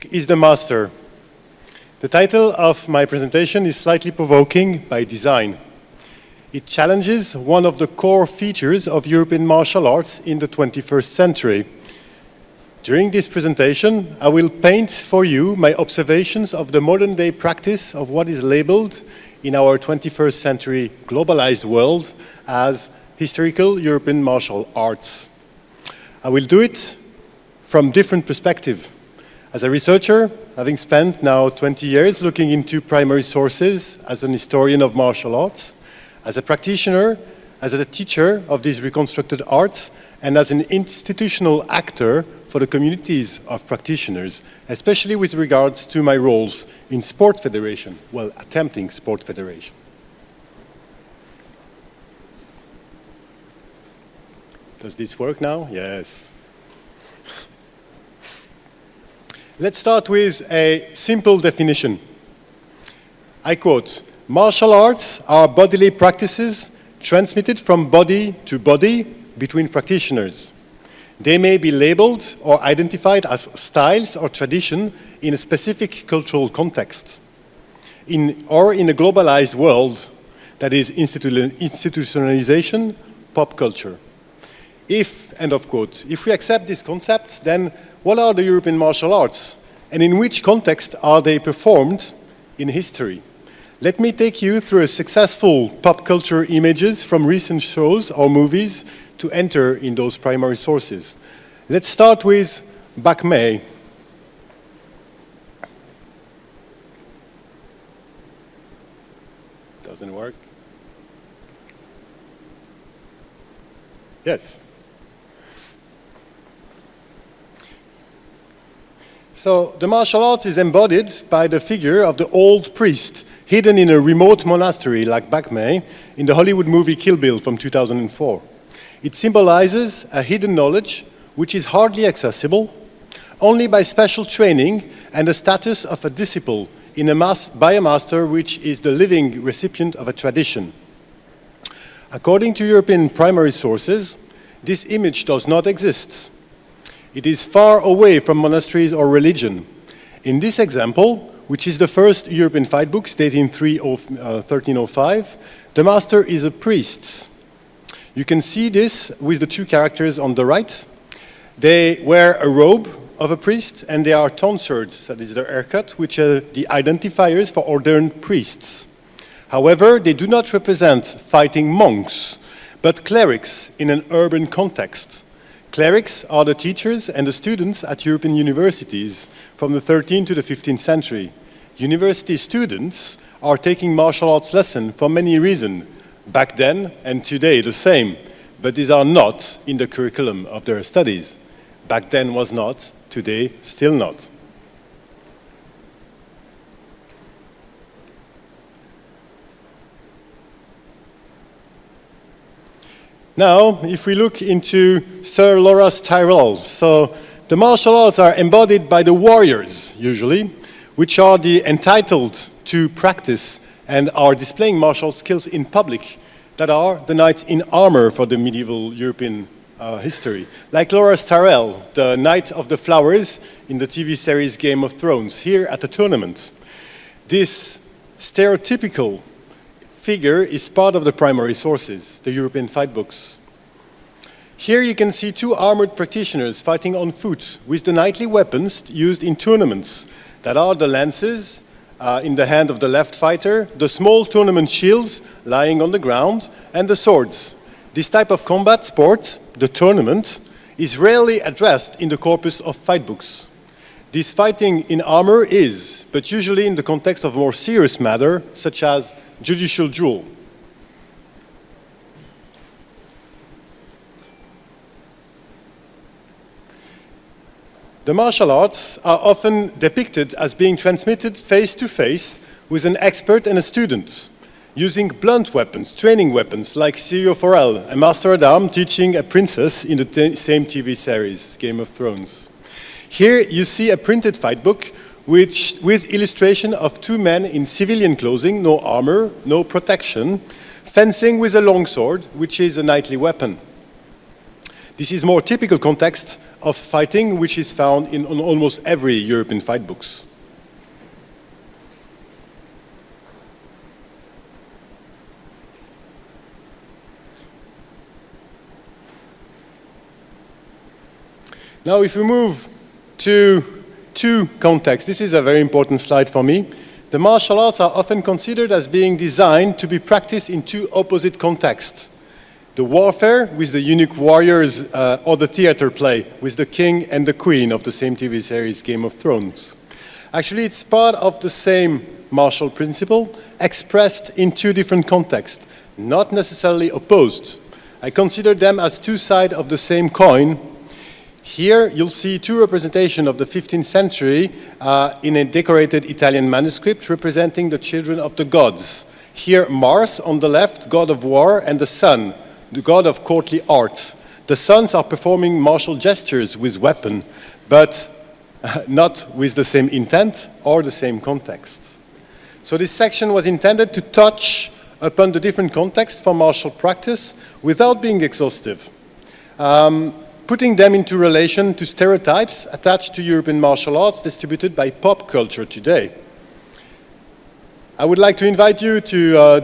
critique is the master. The title of my presentation is slightly provoking by design. It challenges one of the core features of European martial arts in the 21st century. During this presentation, I will paint for you my observations of the modern-day practice of what is labeled in our 21st century globalized world as historical European martial arts. I will do it from different perspectives. As a researcher, having spent now 20 years looking into primary sources as an historian of martial arts, as a practitioner, as a teacher of these reconstructed arts, and as an institutional actor for the communities of practitioners, especially with regards to my roles in sport federation, well, attempting sport federation. Does this work now? Yes. Let's start with a simple definition. I quote, "Martial arts are bodily practices transmitted from body to body between practitioners. They may be labeled or identified as styles or tradition in a specific cultural context, or in a globalized world, that is institutionalization, pop culture." If, end of quote, if we accept this concept, then what are the European martial arts, and in which context are they performed in history? Let me take you through a successful pop culture images from recent shows or movies to enter in those primary sources. Let's start with Bak Mei. Doesn't work. Yes. So the martial arts is embodied by the figure of the old priest hidden in a remote monastery like Bak Mei in the Hollywood movie Kill Bill from 2004. It symbolizes a hidden knowledge which is hardly accessible, only by special training and the status of a disciple by a master which is the living recipient of a tradition. According to European primary sources, this image does not exist. It is far away from monasteries or religion. In this example, which is the first European fight books dating 1305, the master is a priest. You can see this with the two characters on the right. They wear a robe of a priest and they are tonsured, that is their haircut, which are the identifiers for ordained priests. However, they do not represent fighting monks, but clerics in an urban context. Clerics are the teachers and the students at European universities from the 13th to the 15th century. University students are taking martial arts lessons for many reasons, back then and today the same, but these are not in the curriculum of their studies. Back then was not, today still not. Now, if we look into Sir Lawrence Tyrrell, so the martial arts are embodied by the warriors, usually, which are the entitled to practice and are displaying martial skills in public, that are the knights in armor for the medieval European history. Like Lawrence Tyrrell, the Knight of the Flowers in the TV series Game of Thrones, here at the tournament. This stereotypical figure is part of the primary sources, the European fight books. Here you can see two armored practitioners fighting on foot with the knightly weapons used in tournaments, that are the lances in the hand of the left fighter, the small tournament shields lying on the ground, and the swords. This type of combat sport, the tournament, is rarely addressed in the corpus of fight books. This fighting in armor is, but usually in the context of more serious matter, such as judicial duel. The martial arts are often depicted as being transmitted face-to-face with an expert and a student, using blunt weapons, training weapons, like Sirio Forel, a master at arms teaching a princess in the same TV series, Game of Thrones. Here you see a printed fight book with illustration of two men in civilian clothing, no armor, no protection, fencing with a longsword, which is a knightly weapon. This is more typical context of fighting, which is found in almost every European fight books. Now, if we move to two contexts, this is a very important slide for me. The martial arts are often considered as being designed to be practiced in two opposite contexts. The warfare with the unique warriors or the theater play with the king and the queen of the same TV series Game of Thrones. Actually, it's part of the same martial principle expressed in two different contexts, not necessarily opposed. I consider them as two sides of the same coin. Here you'll see two representations of the 15th century in a decorated Italian manuscript representing the children of the gods. Here Mars on the left, god of war, and the sun, the god of courtly art. The sons are performing martial gestures with weapon, but not with the same intent or the same context. So this section was intended to touch upon the different contexts for martial practice without being exhaustive. Putting them into relation to stereotypes attached to European martial arts distributed by pop culture today. I would like to invite you to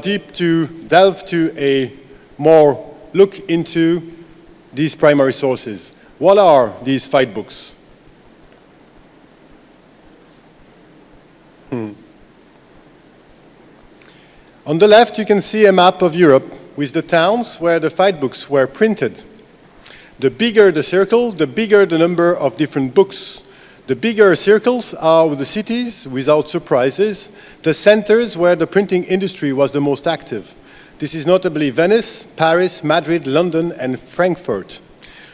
delve to a more look into these primary sources. What are these fight books? On the left, you can see a map of Europe with the towns where the fight books were printed. The bigger the circle, the bigger the number of different books. The bigger circles are the cities, without surprises, the centers where the printing industry was the most active. This is notably Venice, Paris, Madrid, London, and Frankfurt.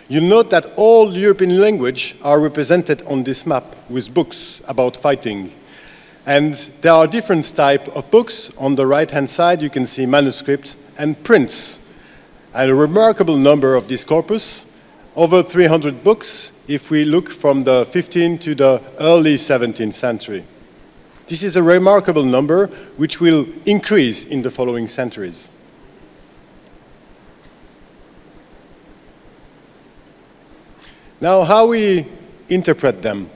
You'll note that all European languages are represented on this map with books about fighting. And there are different types of books. On the right-hand side, you can see manuscripts and prints. And a remarkable number of this corpus, over 300 books, if we look from the 15th to the early 17th century. This is a remarkable number, which will increase in the following centuries. Now, how we interpret them.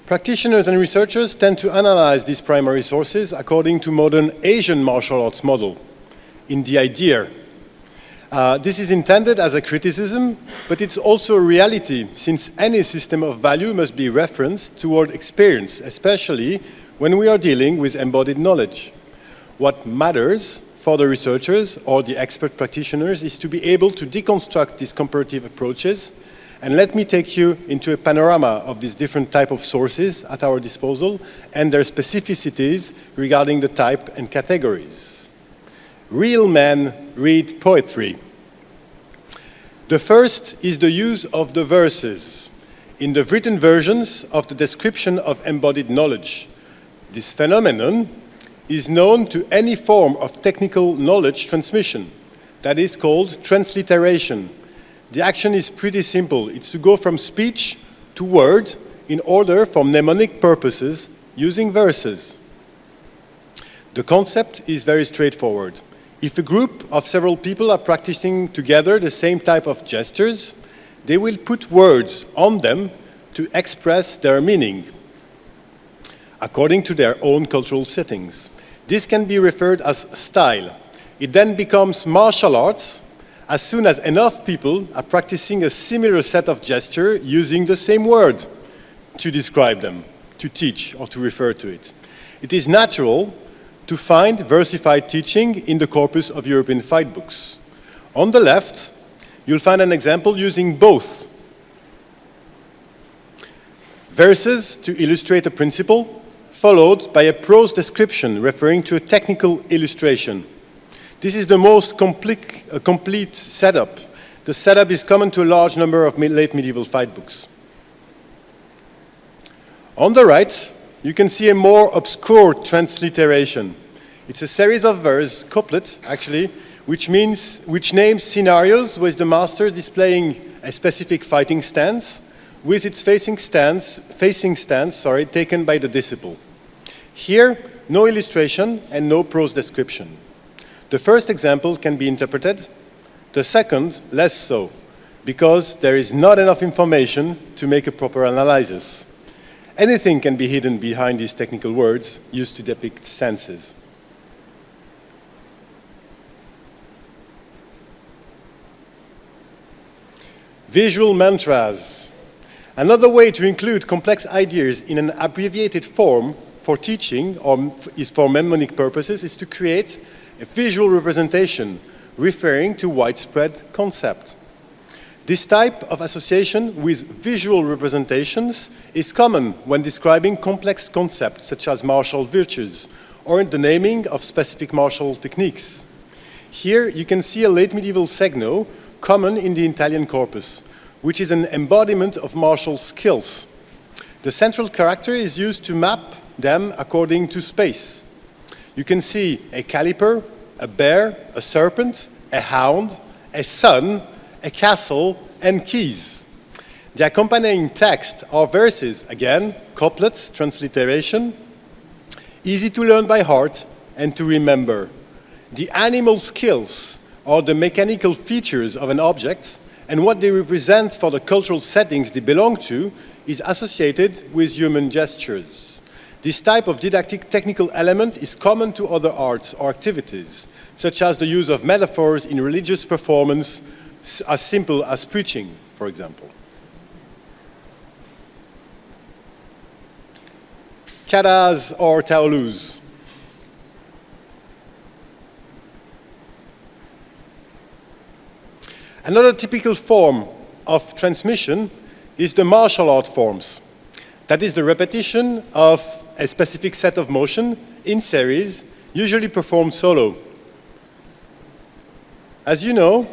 Practitioners and researchers tend to analyze these primary sources according to modern Asian martial arts model, in the idea. This is intended as a criticism, but it's also a reality, since any system of value must be referenced toward experience, especially when we are dealing with embodied knowledge. What matters for the researchers or the expert practitioners is to be able to deconstruct these comparative approaches. And let me take you into a panorama of these different types of sources at our disposal and their specificities regarding the type and categories. Real men read poetry. The first is the use of the verses in the written versions of the description of embodied knowledge. This phenomenon is known to any form of technical knowledge transmission. That is called transliteration. The action is pretty simple. It's to go from speech to word in order for mnemonic purposes using verses. The concept is very straightforward. If a group of several people are practicing together the same type of gestures, they will put words on them to express their meaning according to their own cultural settings. This can be referred as style. It then becomes martial arts as soon as enough people are practicing a similar set of gestures using the same word to describe them, to teach, or to refer to it. It is natural to find versified teaching in the corpus of European fight books. On the left, you'll find an example using both verses to illustrate a principle, followed by a prose description referring to a technical illustration. This is the most complete setup. The setup is common to a large number of late medieval fight books. On the right, you can see a more obscure transliteration. It's a series of verse, couplets actually, which names scenarios with the master displaying a specific fighting stance with its facing stance taken by the disciple. Here, no illustration and no prose description. The first example can be interpreted, the second less so, because there is not enough information to make a proper analysis. Anything can be hidden behind these technical words used to depict senses. Visual mantras. Another way to include complex ideas in an abbreviated form for teaching or is for mnemonic purposes is to create a visual representation referring to widespread concept. This type of association with visual representations is common when describing complex concepts such as martial virtues or the naming of specific martial techniques. Here you can see a late medieval segno common in the Italian corpus, which is an embodiment of martial skills. The central character is used to map them according to space. You can see a caliper, a bear, a serpent, a hound, a sun, a castle, and keys. The accompanying text are verses, again, couplets, transliteration, easy to learn by heart and to remember. The animal skills are the mechanical features of an object, and what they represent for the cultural settings they belong to is associated with human gestures. This type of didactic technical element is common to other arts or activities, such as the use of metaphors in religious performance, as simple as preaching, for example. Katas or taolus. Another typical form of transmission is the martial art forms. That is the repetition of a specific set of motion in series, usually performed solo. As you know,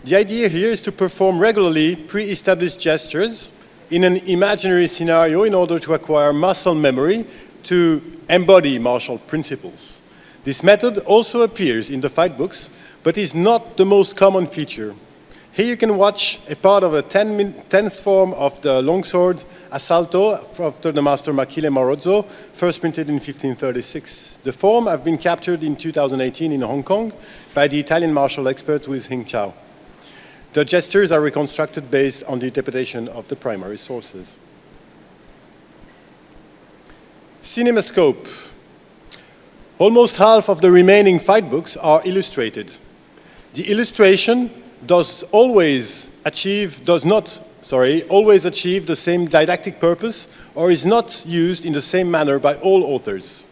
the idea here is to perform regularly pre-established gestures in an imaginary scenario in order to acquire muscle memory to embody martial principles. This method also appears in the fight books, but is not the most common feature. Here you can watch a part of a 10th form of the longsword assalto after the master Machile Marozzo, first printed in 1536. The form has been captured in 2018 in Hong Kong by the Italian martial expert Wis Hing Chao. The gestures are reconstructed based on the interpretation of the primary sources. Cinemascope. Almost half of the remaining fight books are illustrated. The illustration does not always achieve the same didactic purpose or is not used in the same manner by all authors.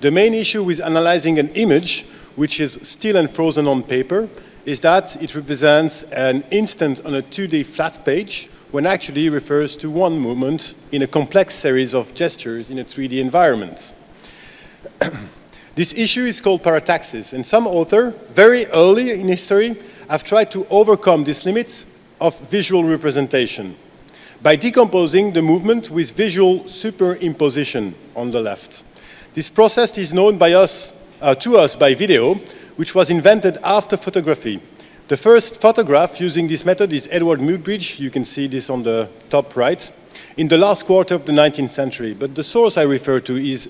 The main issue with analyzing an image, which is still and frozen on paper, is that it represents an instant on a 2D flat page when actually refers to one movement in a complex series of gestures in a 3D environment. This issue is called parataxis, and some authors, very early in history, have tried to overcome this limit of visual representation by decomposing the movement with visual superimposition on the left. This process is known to us by video, which was invented after photography. The first photograph using this method is Edward Muybridge, you can see this on the top right, in the last quarter of the 19th century, but the source I refer to is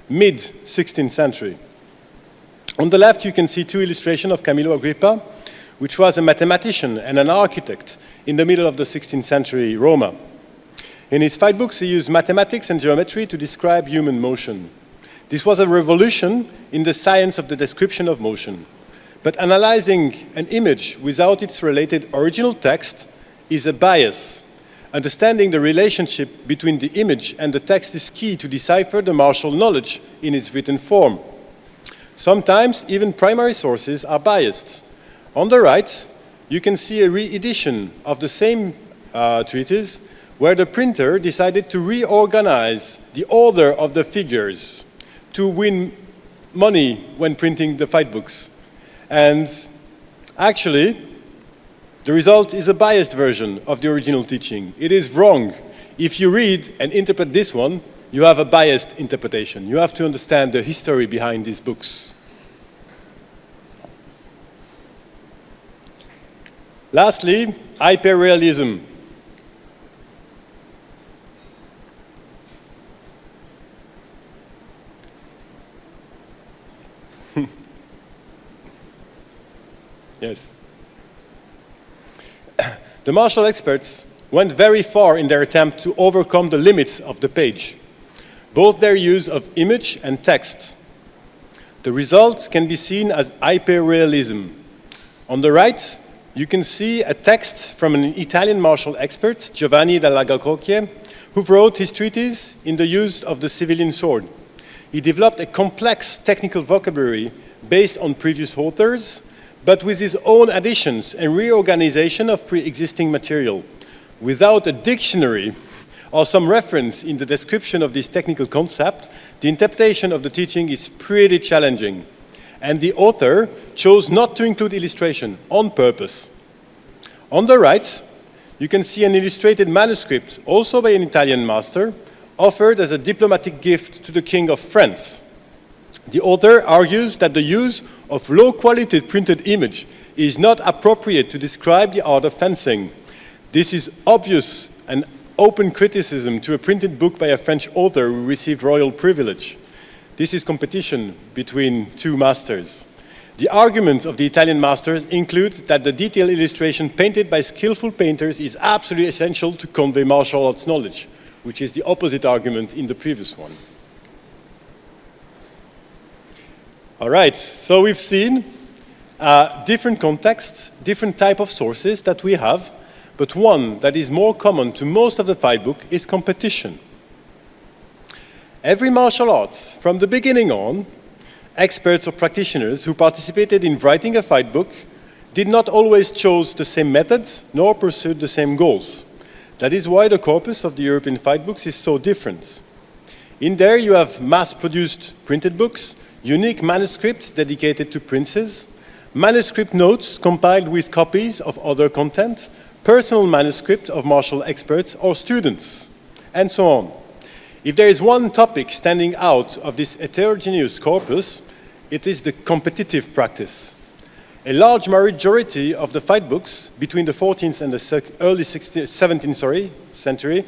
mid-16th century. On the left you can see two illustrations of Camillo Agrippa, which was a mathematician and an architect in the middle of the 16th century Roma. In his fight books, he used mathematics and geometry to describe human motion. This was a revolution in the science of the description of motion. But analyzing an image without its related original text is a bias. Understanding the relationship between the image and the text is key to decipher the martial knowledge in its written form. Sometimes even primary sources are biased. On the right, you can see a re-edition of the same treatise where the printer decided to reorganize the order of the figures to win money when printing the fight books. And actually, the result is a biased version of the original teaching. It is wrong. If you read and interpret this one, you have a biased interpretation. You have to understand the history behind these books. Lastly, hyperrealism. Yes. The martial experts went very far in their attempt to overcome the limits of the page, both their use of image and text. The results can be seen as hyperrealism. On the right, you can see a text from an Italian martial expert, Giovanni della Gacocchie, who wrote his treatise in the use of the civilian sword. He developed a complex technical vocabulary based on previous authors, but with his own additions and reorganization of pre-existing material. Without a dictionary or some reference in the description of this technical concept, the interpretation of the teaching is pretty challenging. And the author chose not to include illustration on purpose. On the right, you can see an illustrated manuscript, also by an Italian master, offered as a diplomatic gift to the King of France. The author argues that the use of low-quality printed image is not appropriate to describe the art of fencing. This is obvious and open criticism to a printed book by a French author who received royal privilege. This is competition between two masters. The arguments of the Italian masters include that the detailed illustration painted by skillful painters is absolutely essential to convey martial arts knowledge, which is the opposite argument in the previous one. All right, so we've seen different contexts, different type of sources that we have, but one that is more common to most of the fight book is competition. Every martial arts, from the beginning on, experts or practitioners who participated in writing a fight book did not always choose the same methods nor pursued the same goals. That is why the corpus of the European fight books is so different. In there you have mass-produced printed books, unique manuscripts dedicated to princes, manuscript notes compiled with copies of other content, personal manuscript of martial experts or students, and so on. If there is one topic standing out of this heterogeneous corpus, it is the competitive practice. A large majority of the fight books between the 14th and the early 17th century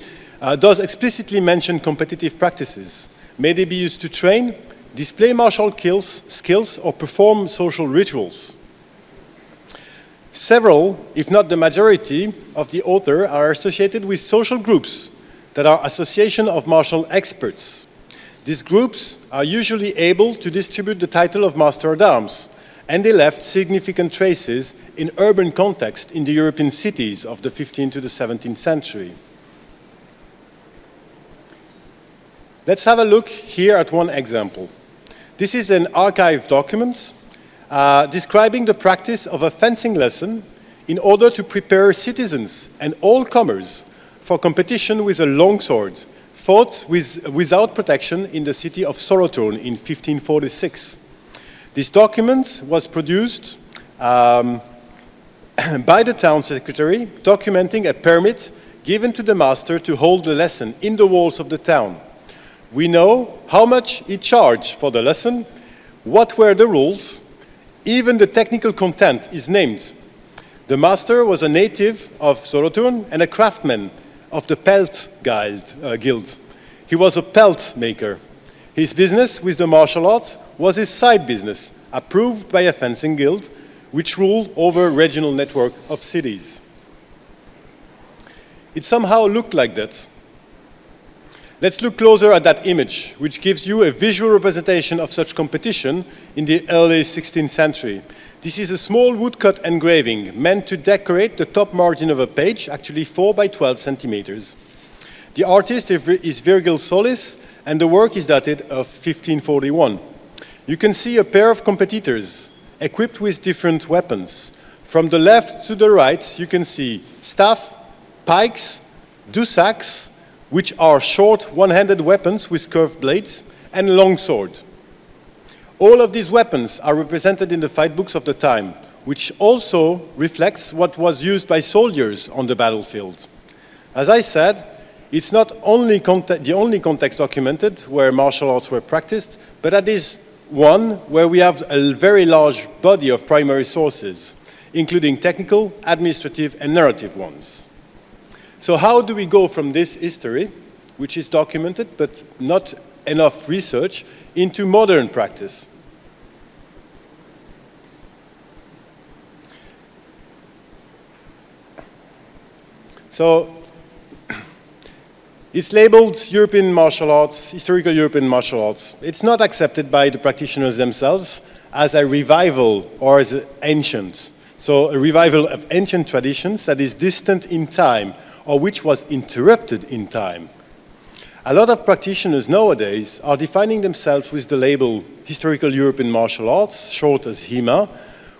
does explicitly mention competitive practices. May they be used to train, display martial skills, or perform social rituals. Several, if not the majority, of the author are associated with social groups that are associations of martial experts. These groups are usually able to distribute the title of Master at Arms, and they left significant traces in urban context in the European cities of the 15th to the 17th century. Let's have a look here at one example. This is an archive document describing the practice of a fencing lesson in order to prepare citizens and all comers for competition with a longsword, fought without protection in the city of Solothurn in 1546. This document was produced by the town secretary, documenting a permit given to the master to hold the lesson in the walls of the town. We know how much he charged for the lesson, what were the rules, even the technical content is named. The master was a native of Solothurn and a craftsman of the Pelt Guild. He was a pelt maker. His business with the martial arts was his side business, approved by a fencing guild, which ruled over a regional network of cities. It somehow looked like that. Let's look closer at that image, which gives you a visual representation of such competition in the early 16th century. This is a small woodcut engraving meant to decorate the top margin of a page, actually 4 by 12 centimeters. The artist is Virgil Solis, and the work is dated of 1541. You can see a pair of competitors equipped with different weapons. From the left to the right, you can see staff, pikes, dusaks, which are short one-handed weapons with curved blades, and longsword. All of these weapons are represented in the fight books of the time, which also reflects what was used by soldiers on the battlefield. As I said, it's not only the only context documented where martial arts were practiced, but that is one where we have a very large body of primary sources, including technical, administrative, and narrative ones. So how do we go from this history, which is documented but not enough research, into modern practice? So it's labeled European martial arts, historical European martial arts. It's not accepted by the practitioners themselves as a revival or as ancient. So a revival of ancient traditions that is distant in time or which was interrupted in time. A lot of practitioners nowadays are defining themselves with the label Historical European Martial Arts, short as HEMA,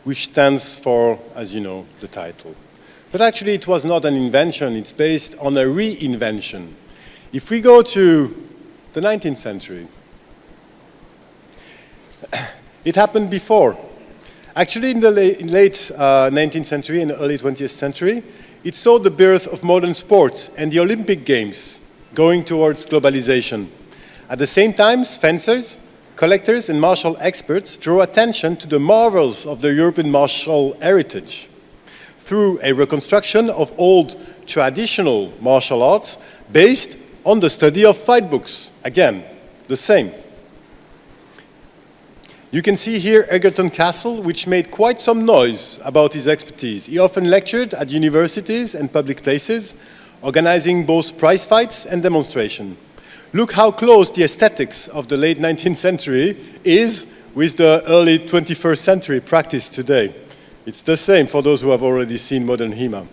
which stands for, as you know, the title. But actually it was not an invention, it's based on a reinvention. If we go to the 19th century, it happened before. Actually, in the late 19th century and early 20th century, it saw the birth of modern sports and the Olympic Games going towards globalization. At the same time, fencers, collectors, and martial experts drew attention to the marvels of the European martial heritage through a reconstruction of old traditional martial arts based on the study of fight books. Again, the same. You can see here Egerton Castle, which made quite some noise about his expertise. He often lectured at universities and public places, organizing both prize fights and demonstration. Look how close the aesthetics of the late 19th century is with the early 21st century practice today. It's the same for those who have already seen modern HEMA.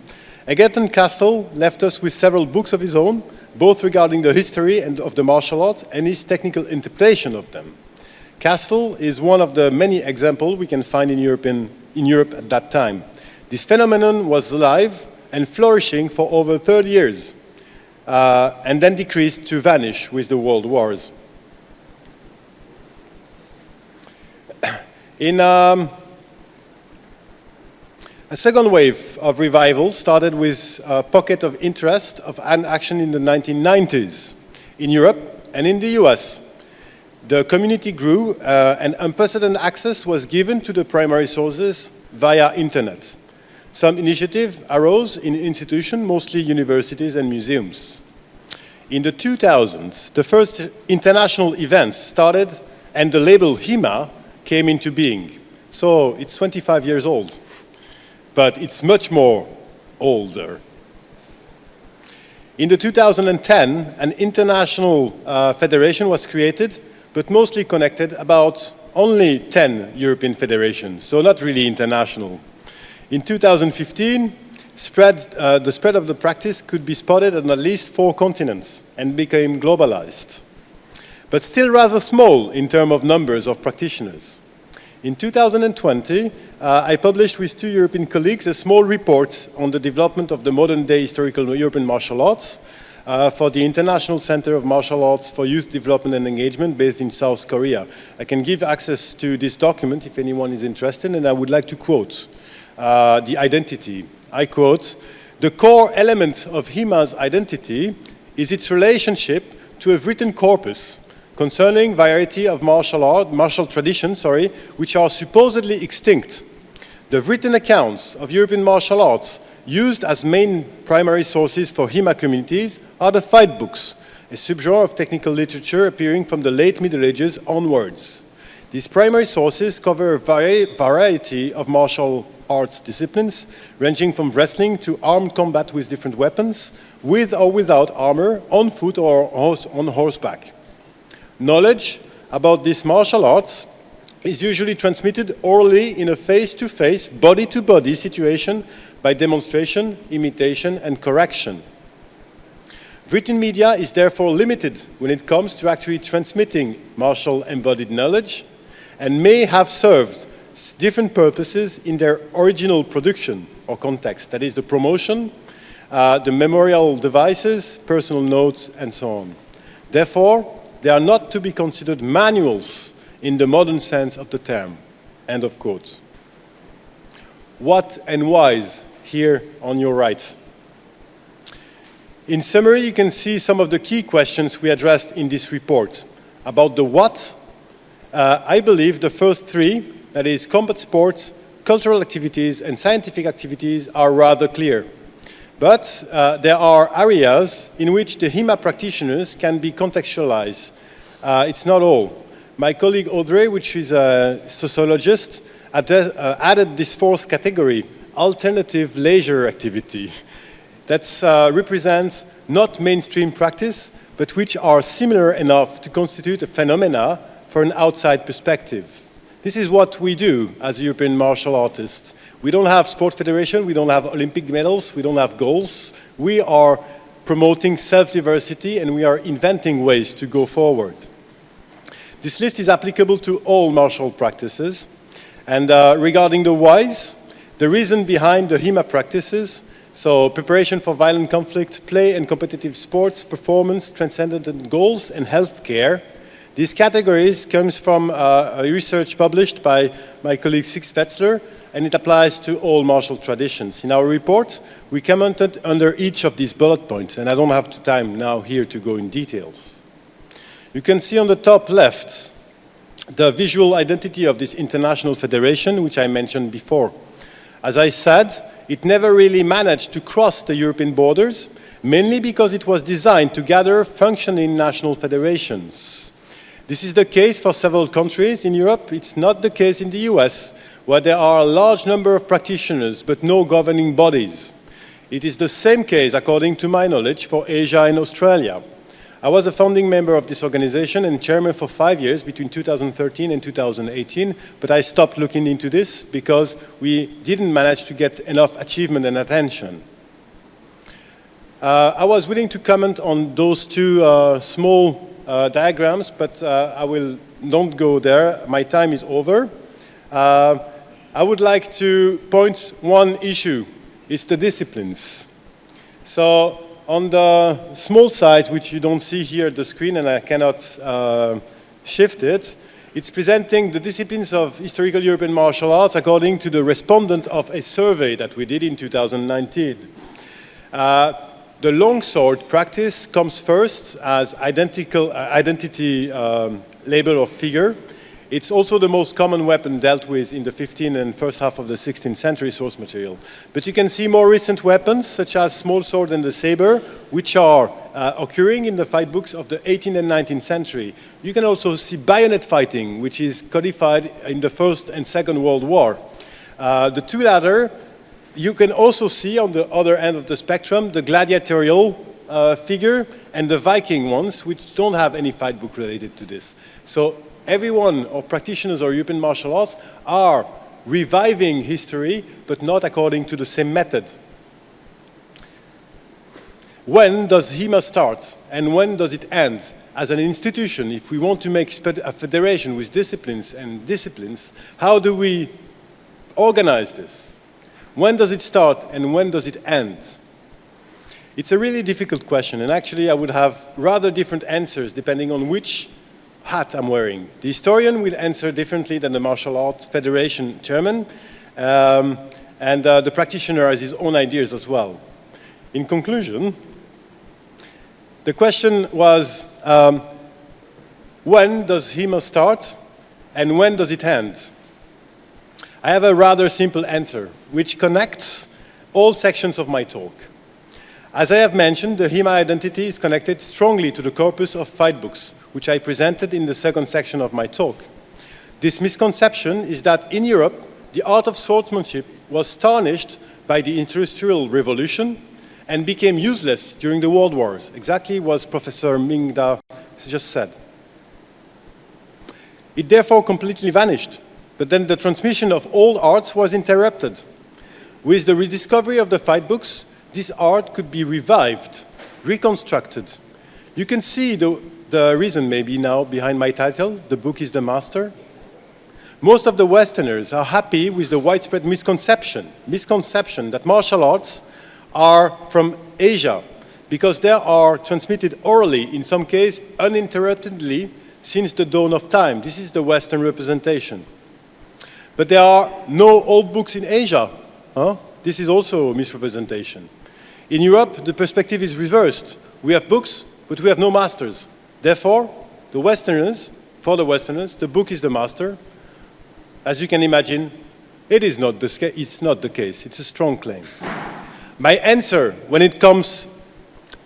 Egerton Castle left us with several books of his own, both regarding the history and of the martial arts and his technical interpretation of them. Castle is one of the many examples we can find in Europe at that time. This phenomenon was alive and flourishing for over 30 years, and then decreased to vanish with the world wars. In a second wave of revival started with a pocket of interest of an action in the 1990s in Europe and in the US. The community grew and unprecedented access was given to the primary sources via internet. Some initiative arose in institutions, mostly universities and museums. In the 2000s, the first international events started and the label HEMA came into being. So it's 25 years old, but it's much more older. In the 2010, an international federation was created, but mostly connected about only 10 European federations, so not really international. In 2015, the spread of the practice could be spotted on at least 4 continents and became globalized, but still rather small in terms of numbers of practitioners. In 2020, I published with 2 European colleagues a small report on the development of the modern-day historical European martial arts for the International Center of Martial Arts for Youth Development and Engagement based in South Korea. I can give access to this document if anyone is interested, and I would like to quote the identity. I quote, "The core element of HEMA's identity is its relationship to a written corpus concerning variety of martial traditions, which are supposedly extinct. The written accounts of European martial arts used as main primary sources for HEMA communities are the fight books, a subgenre of technical literature appearing from the late Middle Ages onwards. These primary sources cover a variety of martial arts disciplines, ranging from wrestling to armed combat with different weapons, with or without armor, on foot or on horseback. Knowledge about these martial arts is usually transmitted orally in a face-to-face, body-to-body situation by demonstration, imitation, and correction. Written media is therefore limited when it comes to actually transmitting martial embodied knowledge and may have served different purposes in their original production or context, that is the promotion, the memorial devices, personal notes, and so on. Therefore, they are not to be considered manuals in the modern sense of the term." End of quote. What and whys here on your right. In summary, you can see some of the key questions we addressed in this report. About the what, I believe the first 3, that is combat sports, cultural activities, and scientific activities, are rather clear. But there are areas in which the HEMA practitioners can be contextualized. It's not all. My colleague Audrey, which is a sociologist, added this 4th category, alternative leisure activity. that represents not mainstream practice, but which are similar enough to constitute a phenomena for an outside perspective. This is what we do as European martial artists. We don't have sport federation, we don't have Olympic medals, we don't have goals. We are promoting self-diversity and we are inventing ways to go forward. This list is applicable to all martial practices. And regarding the whys, the reason behind the HEMA practices, so preparation for violent conflict, play and competitive sports, performance, transcendent goals, and healthcare. These categories comes from a research published by my colleague Six Wetzler, and it applies to all martial traditions. In our report, we commented under each of these bullet points, and I don't have the time now here to go in details. You can see on the top left the visual identity of this international federation, which I mentioned before. As I said, it never really managed to cross the European borders, mainly because it was designed to gather functioning national federations. This is the case for several countries in Europe. It's not the case in the US, where there are a large number of practitioners but no governing bodies. It is the same case, according to my knowledge, for Asia and Australia. I was a founding member of this organization and chairman for 5 years between 2013 and 2018, but I stopped looking into this because we didn't manage to get enough achievement and attention. I was willing to comment on those two small diagrams, but don't go there. My time is over. I would like to point one issue. It's the disciplines. So on the small side, which you don't see here at the screen, and I cannot shift it, it's presenting the disciplines of historical European martial arts according to the respondent of a survey that we did in 2019. The longsword practice comes first as identity label or figure. It's also the most common weapon dealt with in the 15th and first half of the 16th century source material. But you can see more recent weapons, such as small sword and the saber, which are occurring in the fight books of the 18th and 19th century. You can also see bayonet fighting, which is codified in the First and Second World War. The two latter, you can also see on the other end of the spectrum, the gladiatorial figure and the Viking ones, which don't have any fight book related to this. So everyone, or practitioners of European martial arts, are reviving history, but not according to the same method. When does HEMA start, and when does it end? As an institution, if we want to make a federation with disciplines, how do we organize this? When does it start, and when does it end? It's a really difficult question, and actually I would have rather different answers depending on which hat I'm wearing. The historian will answer differently than the martial arts federation chairman, and the practitioner has his own ideas as well. In conclusion, the question was, when does HEMA start and when does it end? I have a rather simple answer, which connects all sections of my talk. As I have mentioned, the HEMA identity is connected strongly to the corpus of fight books, which I presented in the second section of my talk. This misconception is that in Europe, the art of swordsmanship was tarnished by the Industrial Revolution and became useless during the World Wars, exactly what Professor Ming Da just said. It therefore completely vanished, but then the transmission of all arts was interrupted. With the rediscovery of the fight books, this art could be revived, reconstructed. You can see the reason maybe now behind my title, The Book is the Master. Most of the Westerners are happy with the widespread misconception that martial arts are from Asia, because they are transmitted orally, in some cases uninterruptedly, since the dawn of time. This is the Western representation. But there are no old books in Asia. This is also a misrepresentation. In Europe, the perspective is reversed. We have books, but we have no masters. Therefore, for the Westerners, the book is the master. As you can imagine, it's not the case. It's a strong claim. My answer when it comes,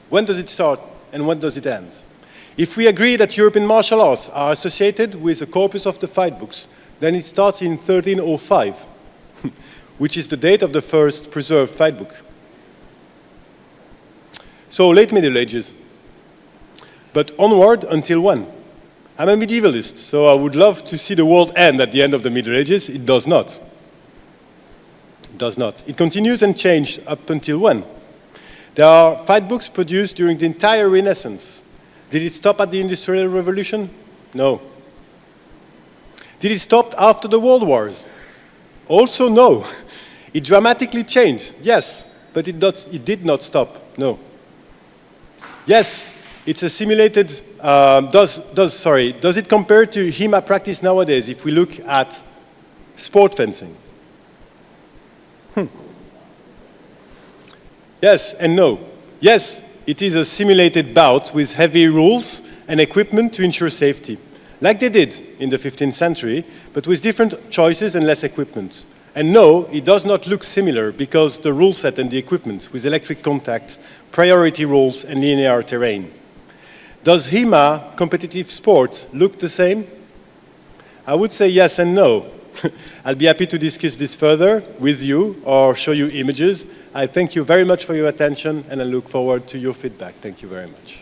when does it start and when does it end? If we agree that European martial arts are associated with the corpus of the fight books, then it starts in 1305, which is the date of the first preserved fight book. So late Middle Ages. But onward until when? I'm a medievalist, so I would love to see the world end at the end of the Middle Ages. It does not. It does not. It continues and changes up until when? There are 5 books produced during the entire Renaissance. Did it stop at the Industrial Revolution? No. Did it stop after the World Wars? Also no. It dramatically changed, yes, but it did not stop, no. Yes, it's a simulated, does it compare to HEMA practice nowadays if we look at sport fencing? Yes and no. Yes, it is a simulated bout with heavy rules and equipment to ensure safety, like they did in the 15th century, but with different choices and less equipment. And no, it does not look similar because the rule set and the equipment with electric contact, priority rules, and linear terrain. Does HEMA competitive sports look the same? I would say yes and no. I'll be happy to discuss this further with you or show you images. I thank you very much for your attention and I look forward to your feedback. Thank you very much.